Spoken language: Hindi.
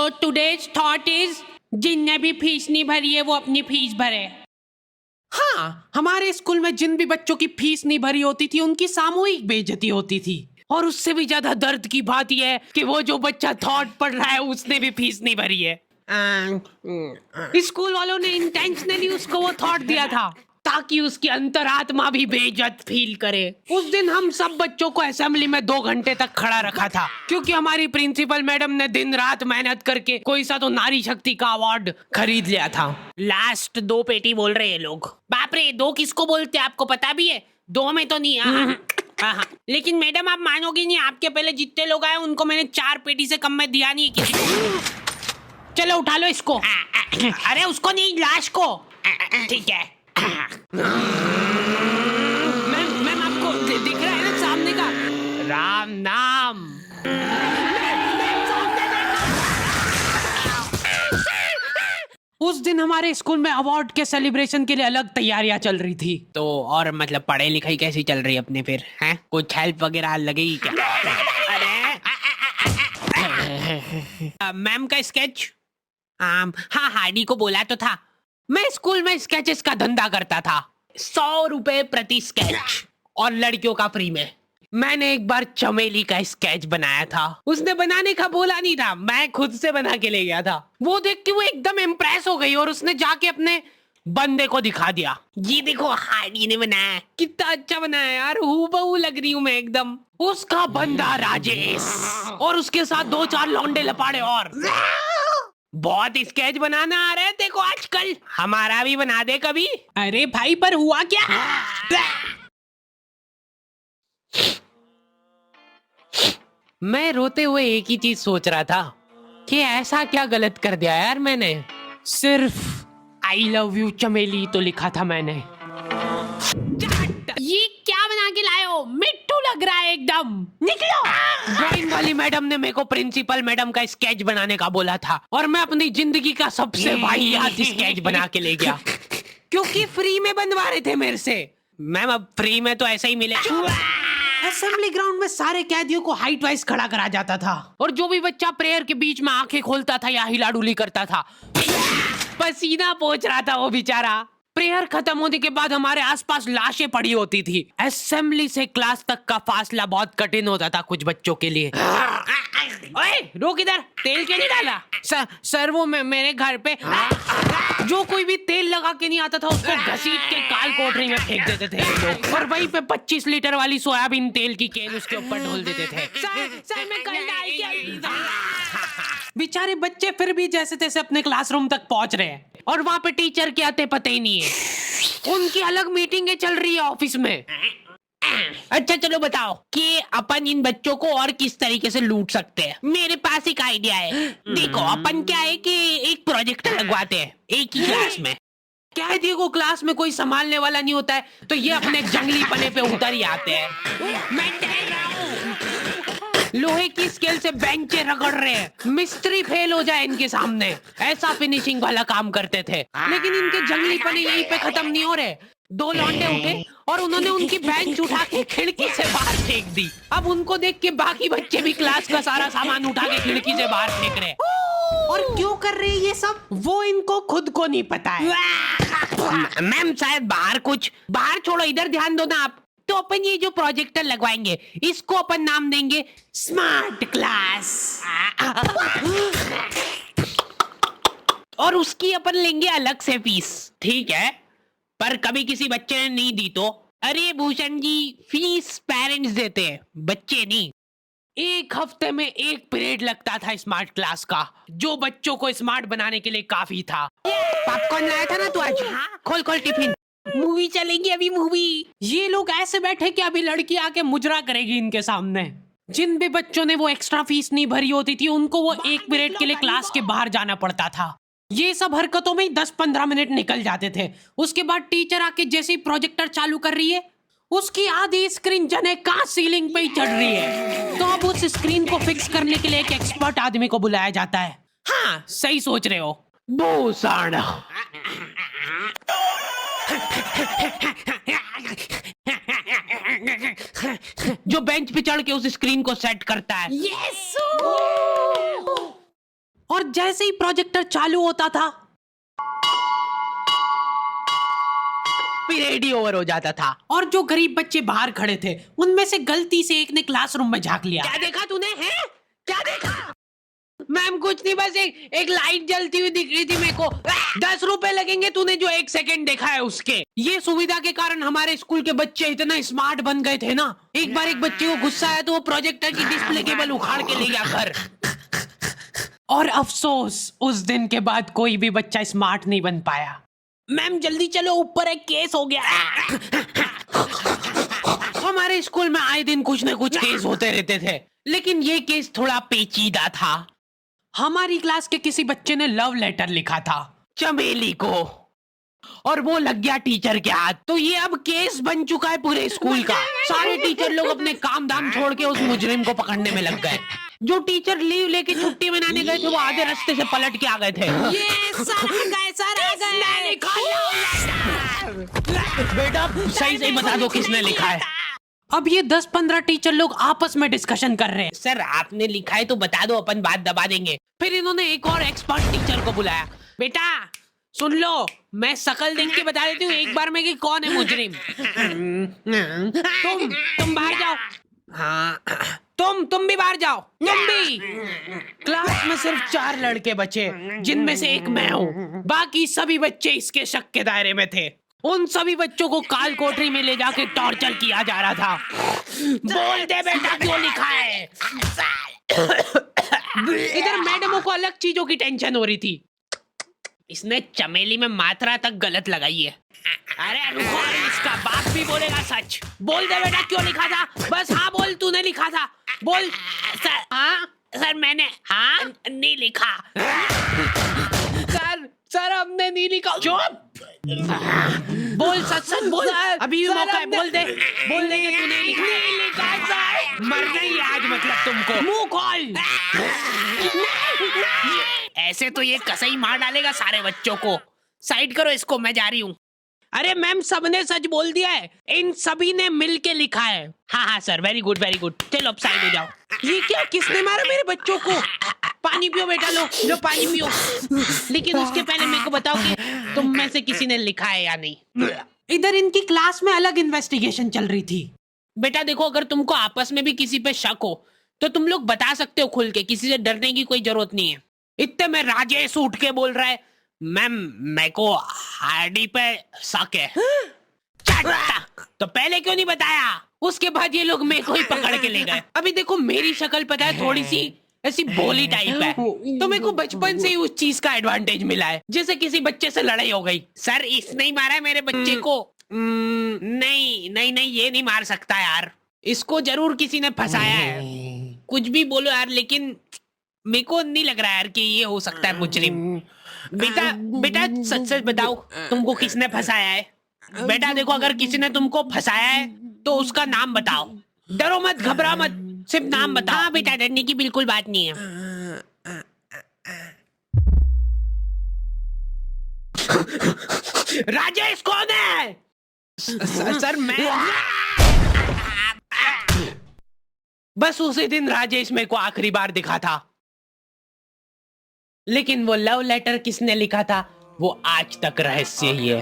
सो टुडेज थॉट इज जिनने भी फीस नहीं भरी है वो अपनी फीस भरे। हाँ, हमारे स्कूल में जिन भी बच्चों की फीस नहीं भरी होती थी उनकी सामूहिक बेइज्जती होती थी। और उससे भी ज्यादा दर्द की बात यह है कि वो जो बच्चा थॉट पढ़ रहा है उसने भी फीस नहीं भरी है। स्कूल वालों ने इंटेंशनली उसको वो थॉट दिया था ताकि उसकी अंतरात्मा भी बेइज्जत फील करे। उस दिन हम सब बच्चों को असेंबली में 2 घंटे तक खड़ा रखा था क्योंकि हमारी प्रिंसिपल मैडम ने दिन रात मेहनत करके कोई सा तो नारी शक्ति का अवार्ड खरीद लिया था। लास्ट 2 पेटी बोल रहे हैं लोग। बाप रे, 2 किसको बोलते हैं आपको पता भी है? 2 में तो नहीं। हाँ। लेकिन मैडम आप मानोगी नहीं, आपके पहले जितने लोग आए उनको मैंने 4 पेटी से कम में दिया नहीं किसी को। चलो उठा लो इसको। अरे उसको नहीं, लाश को। ठीक है। मैम आपको दिख रहा है ना सामने का राम नाम। उस दिन हमारे स्कूल में अवार्ड के सेलिब्रेशन के लिए अलग तैयारियां चल रही थी। तो और मतलब पढ़ाई लिखाई कैसी चल रही है अपने फिर? हैं कुछ हेल्प वगैरह लगेगी क्या? अरे मैम का स्केच। हाँ, हार्डी को बोला तो था। मैं स्कूल में स्केचेस का धंधा करता था, 100 रुपए प्रति स्केच और लड़कियों का फ्री में। मैंने एक बार चमेली का स्केच बनाया था। उसने बनाने का बोला नहीं था, मैं खुद से बना के ले गया था। वो देख के वो एकदम इम्प्रेस हो गई और उसने जाके अपने बंदे को दिखा दिया, ये देखो हार्डी ने बनाया, कितना अच्छा बनाया यार, हूबहू लग रही हूँ मैं एकदम। उसका बंदा राजेश और उसके साथ 2-4 लौंडे लपाड़े और बहुत स्केच बनाना आ रहा है देखो आजकल, हमारा भी बना दे कभी। अरे भाई पर हुआ क्या? मैं रोते हुए एक ही चीज सोच रहा था कि ऐसा क्या गलत कर दिया यार मैंने। सिर्फ आई लव यू चमेली तो लिखा था मैंने। ये क्या बना के लाए हो? मिट्टू लग रहा है एकदम। निकलो। ड्राइंग वाली मैडम ने मेरे को प्रिंसिपल मैडम का स्केच बनाने का बोला था और मैं अपनी जिंदगी का सबसे वाहियात स्केच बना के ले गया क्योंकि फ्री में बनवा रहे थे मेरे से। मैम अब फ्री में तो ऐसा ही मिले। असेंबली ग्राउंड में सारे कैदियों को हाइट वाइज खड़ा करा जाता था और जो भी बच्चा प्रेयर के बीच में आंखें खोलता था या हिला डुली करता था, पसीना पोंछ रहा था वो बेचारा। प्रेयर खत्म होने के बाद हमारे आसपास लाशें पड़ी होती थी। असेंबली से क्लास तक का फासला बहुत कठिन होता था कुछ बच्चों के लिए। ओए रोक इधर, तेल क्यों नहीं डाला? सर वो मेरे घर पे जो कोई भी तेल लगा के नहीं आता था उसको घसीट के काल कोठरी में फेंक देते थे लोग और वहीं पे 25 लीटर वाली सोयाबीन तेल की केन उसके ऊपर ढोल देते थे। सर मैं कल बेचारे बच्चे फिर भी जैसे तैसे अपने क्लासरूम तक पहुंच रहे हैं और वहां पे टीचर के आते पते ही नहीं है। उनकी अलग मीटिंगें चल रही है ऑफिस में। अच्छा चलो बताओ कि अपन इन बच्चों को और किस तरीके से लूट सकते हैं। मेरे पास एक आइडिया है। देखो अपन क्या है कि एक प्रोजेक्टर लगवाते हैं एक ही क्लास में। कैदी को क्लास में कोई संभालने वाला नहीं होता है तो ये अपने जंगली पने पे उतर ही आते हैं। मैं डर रहा हूँ। लोहे की स्केल से बेंचे रगड़ रहे हैं, मिस्त्री फेल हो जाए इनके सामने, ऐसा फिनिशिंग वाला काम करते थे। लेकिन इनके जंगली पने यहीं पे खत्म नहीं हो रहे। 2 लौंडे उठे और उन्होंने उनकी बेंच उठा के खिड़की से बाहर फेंक दी। अब उनको देख के बाकी बच्चे भी क्लास का सारा सामान उठा के खिड़की से बाहर फेंक रहे। और क्यों कर रहे हैं ये सब वो इनको खुद को नहीं पता है। मैम शायद बाहर छोड़ो, इधर ध्यान दो ना आप। तो अपन ये जो प्रोजेक्टर लगवाएंगे इसको अपन नाम देंगे स्मार्ट क्लास और उसकी अपन लेंगे अलग से फीस। ठीक है, पर कभी किसी बच्चे ने नहीं दी तो? अरे भूषण जी, फीस पेरेंट्स देते हैं, बच्चे नहीं। 1 हफ्ते में 1 पीरियड लगता था स्मार्ट क्लास का, जो बच्चों को स्मार्ट बनाने के लिए काफी था। पॉपकॉर्न लाया था ना तू आज? खोल टिफिन, मूवी चलेगी अभी मूवी। ये लोग ऐसे बैठे कि अभी लड़की आके मुजरा करेगी इनके सामने। जिन भी बच्चों ने वो एक्स्ट्रा फीस नहीं भरी होती थी उनको वो 1 पीरियड के लिए क्लास के बाहर जाना पड़ता था। ये सब हरकतों में 10-15 मिनट निकल जाते थे। उसके बाद टीचर आके जैसे ही प्रोजेक्टर चालू कर रही है उसकी आधी स्क्रीन जने का सीलिंग पे ही चढ़ रही है। तो अब उस स्क्रीन को फिक्स करने के लिए एक एक्सपर्ट आदमी को बुलाया जाता है। हाँ सही सोच रहे हो भूषण। जो बेंच पे चढ़ के उस स्क्रीन को सेट करता है। यस और जैसे ही प्रोजेक्टर चालू होता था पीरियड ही ओवर हो जाता था और जो गरीब बच्चे बाहर खड़े थे उनमें से गलती से एक ने क्लासरूम में झांक लिया। क्या देखा तूने? है क्या देखा? मैम कुछ नहीं, बस एक लाइट जलती हुई दिख रही थी मेरे को। 10 रुपए लगेंगे तूने जो 1 सेकंड देखा है उसके। ये सुविधा के कारण हमारे स्कूल के बच्चे इतना स्मार्ट बन गए थे ना, एक बार एक बच्चे को गुस्सा आया तो वो प्रोजेक्टर की डिस्प्ले केबल उखाड़ के ले गया घर। और अफसोस उस दिन के बाद कोई भी बच्चा स्मार्ट नहीं बन पाया। मैम जल्दी चलो, ऊपर एक केस हो गया। हमारे स्कूल में आए दिन कुछ न कुछ केस होते रहते थे, लेकिन ये केस थोड़ा पेचीदा था। हमारी क्लास के किसी बच्चे ने लव लेटर लिखा था चमेली को और वो लग गया टीचर के हाथ। तो ये अब केस बन चुका है पूरे स्कूल का। सारे टीचर लोग अपने काम धाम छोड़ के उस मुजरिम को पकड़ने में लग गए। जो टीचर लीव लेके छुट्टी मनाने गए थे वो आधे रास्ते से पलट के आ गए थे। ये सर आ गए। बेटा सही सही बता दो किसने लिखा है। अब ये 10-15 टीचर लोग आपस में डिस्कशन कर रहे हैं। सर आपने लिखा है तो बता दो, अपन बात दबा देंगे। फिर इन्होंने एक और एक्सपर्ट टीचर को बुलाया। बेटा सुन लो, मैं शकल देख के बता देती हूँ एक बार में कि कौन है मुजरिम। तुम बाहर जाओ। हाँ तुम भी बाहर जाओ। तुम भी। क्लास में सिर्फ 4 लड़के बचे जिनमें से एक मैं हूँ। बाकी सभी बच्चे इसके शक के दायरे में थे। उन सभी बच्चों को काल कोठरी में ले जाके टॉर्चर किया जा रहा था। बोल दे बेटा क्यों लिखा है। इधर मैडमों को अलग चीजों की टेंशन हो रही थी। इसने चमेली में मात्रा तक गलत लगाई है। अरे रुको, इसका बाप भी बोलेगा सच। बोल दे बेटा क्यों लिखा था। बस हाँ बोल, तूने लिखा था। बोल। सर हाँ सर मैंने हाँ नहीं लिखा। सर हमने नहीं लिखा। चुप। बोल सच बोल। अभी भी मौका है, बोल दे कि तूने लिखा सर। मरना ही आज मतलब तुमको। मुंह खोल। ऐसे तो ये कसाई मार डालेगा सारे बच्चों को। साइड करो इसको, मैं जा रही हूँ। अरे मैम सबने सच बोल दिया है, इन सभी ने मिल के लिखा है। हाँ sir, very good very good. चलो अब साइड हो जाओ। ये क्या, किसने मारा मेरे बच्चों को? पानी पियो बेटा, लो पानी पियो। लेकिन उसके पहले मेरे को बताओ कि तुम में से किसी ने लिखा है या नहीं। इधर इनकी क्लास में अलग इन्वेस्टिगेशन चल रही थी। बेटा देखो, अगर तुमको आपस में भी किसी पे शक हो तो तुम लोग बता सकते हो खुल के, किसी से डरने की कोई जरूरत नहीं है। इतने में राजेश उठ के बोल रहा है, मैम मेरे को हार्डी पे शक है। तो पहले क्यों नहीं बताया? उसके बाद ये लोग मेरे को ही पकड़ के ले गए। अभी देखो मेरी शक्ल पता है थोड़ी सी ऐसी भोली टाइप है, तो मेरे को बचपन से ही उस चीज का एडवांटेज मिला है। जैसे किसी बच्चे से लड़ाई हो गई, सर इसने ही मारा है मेरे बच्चे को। नहीं ये नहीं मार सकता यार, इसको जरूर किसी ने फंसाया है। कुछ भी बोलो यार, लेकिन मेरे को नहीं लग रहा यार कि ये हो सकता है मुजरिम। बेटा सच बताओ, तुमको किसने फंसाया है? बेटा देखो, अगर किसी ने तुमको फंसाया है तो उसका नाम बताओ। डरो मत, घबरा मत, सिर्फ नाम बताओ। हाँ बेटा, डरने की बिल्कुल बात नहीं है। राजेश कौन है? सर मैं। बस उसी दिन राजेश मेरे को आखिरी बार दिखा था, लेकिन वो लव लेटर किसने लिखा था वो आज तक रहस्य ही है।